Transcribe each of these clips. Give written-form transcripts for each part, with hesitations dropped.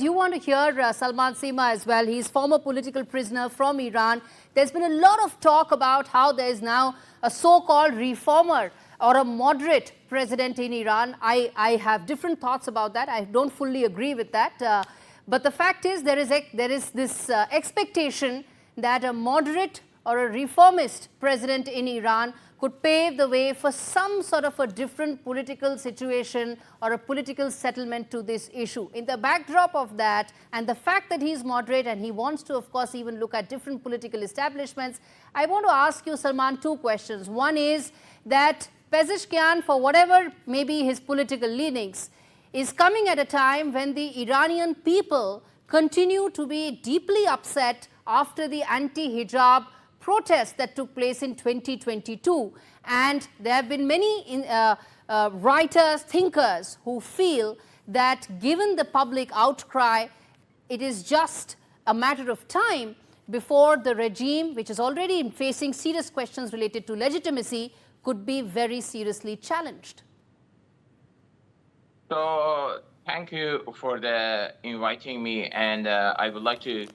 You want to hear Salman Sima as well. He's former political prisoner from Iran. There's been a lot of talk about how there is now a so-called reformer or a moderate president in Iran. I have different thoughts about that. I don't fully agree with that. But the fact is there is this expectation that a moderate or a reformist president in Iran could pave the way for some sort of a different political situation or a political settlement to this issue. In the backdrop of that, and the fact that he's moderate and he wants to, of course, even look at different political establishments, I want to ask you, Salman, two questions. One is that Pezeshkian, for whatever may be his political leanings, is coming at a time when the Iranian people continue to be deeply upset after the anti-hijab protests that took place in 2022, and there have been many writers, thinkers who feel that given the public outcry, it is just a matter of time before the regime, which is already facing serious questions related to legitimacy, could be very seriously challenged. So thank you for inviting me, and I would like to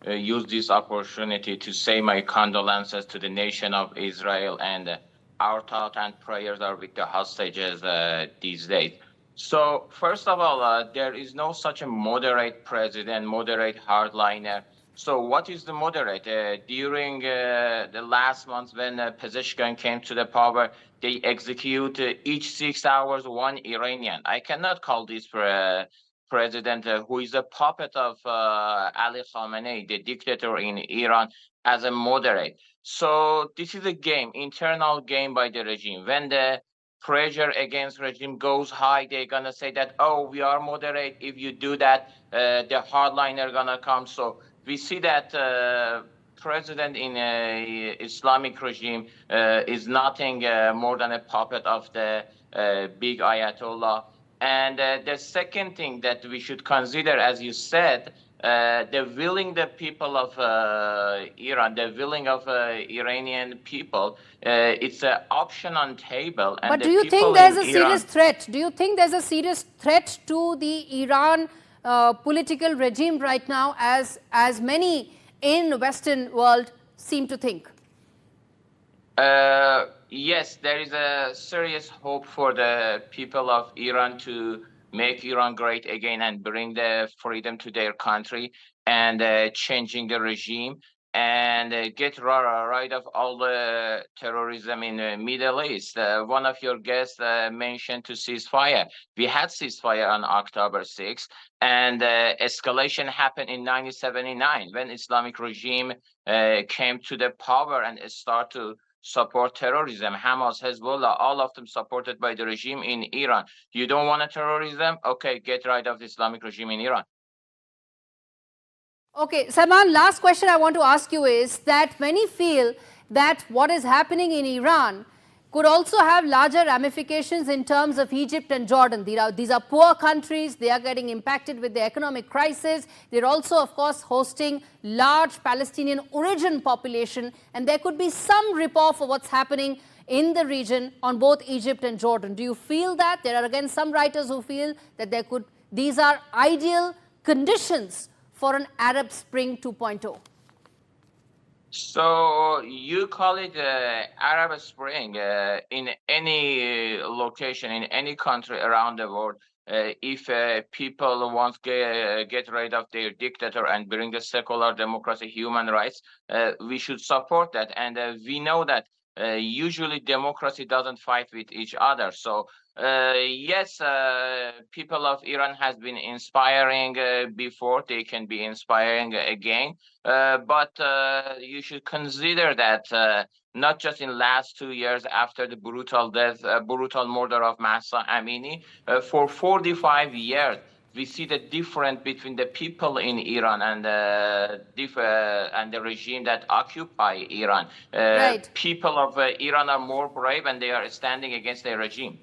use this opportunity to say my condolences to the nation of Israel, and our thought and prayers are with the hostages these days. So first of all, there is no such a moderate president, moderate hardliner. So what is the moderate? During the last months when Pezeshkian came to the power, they execute each 6 hours one Iranian. I cannot call this president who is a puppet of Ali Khamenei, the dictator in Iran, as a moderate. So this is a game, internal game by the regime. When the pressure against regime goes high, they're gonna say that, oh, we are moderate. If you do that, the hardliner gonna come. So we see that president in Islamic regime is nothing more than a puppet of the big Ayatollah. And the second thing that we should consider, as you said, the people of Iran, the willing of Iranian people, it's an option on table. And but do you think there's a serious threat? Do you think there's a serious threat to the Iran political regime right now, as many in the Western world seem to think? Yes, there is a serious hope for the people of Iran to make Iran great again and bring the freedom to their country, and changing the regime, and get rid of all the terrorism in the Middle East. One of your guests mentioned to ceasefire. We had ceasefire on October 6th, and escalation happened in 1979 when Islamic regime came to the power and started to support terrorism. Hamas, Hezbollah, all of them supported by the regime in Iran. You don't want a terrorism? Okay, get rid of the Islamic regime in Iran. Okay, Salman, last question I want to ask you is that many feel that what is happening in Iran could also have larger ramifications in terms of Egypt and Jordan. These are poor countries. They are getting impacted with the economic crisis. They're also, of course, hosting large Palestinian origin population. And there could be some rip-off of what's happening in the region on both Egypt and Jordan. Do you feel that? There are, again, some writers who feel that these are ideal conditions for an Arab Spring 2.0. So you call it Arab Spring in any location, in any country around the world. If people want to get rid of their dictator and bring the secular democracy, human rights, we should support that. And we know that usually democracy doesn't fight with each other. So yes, people of Iran has been inspiring before. They can be inspiring again. But you should consider that not just in last 2 years after the brutal murder of Mahsa Amini, for 45 years, we see the difference between the people in Iran and the regime that occupy Iran. Right. People of Iran are more brave, and they are standing against the regime.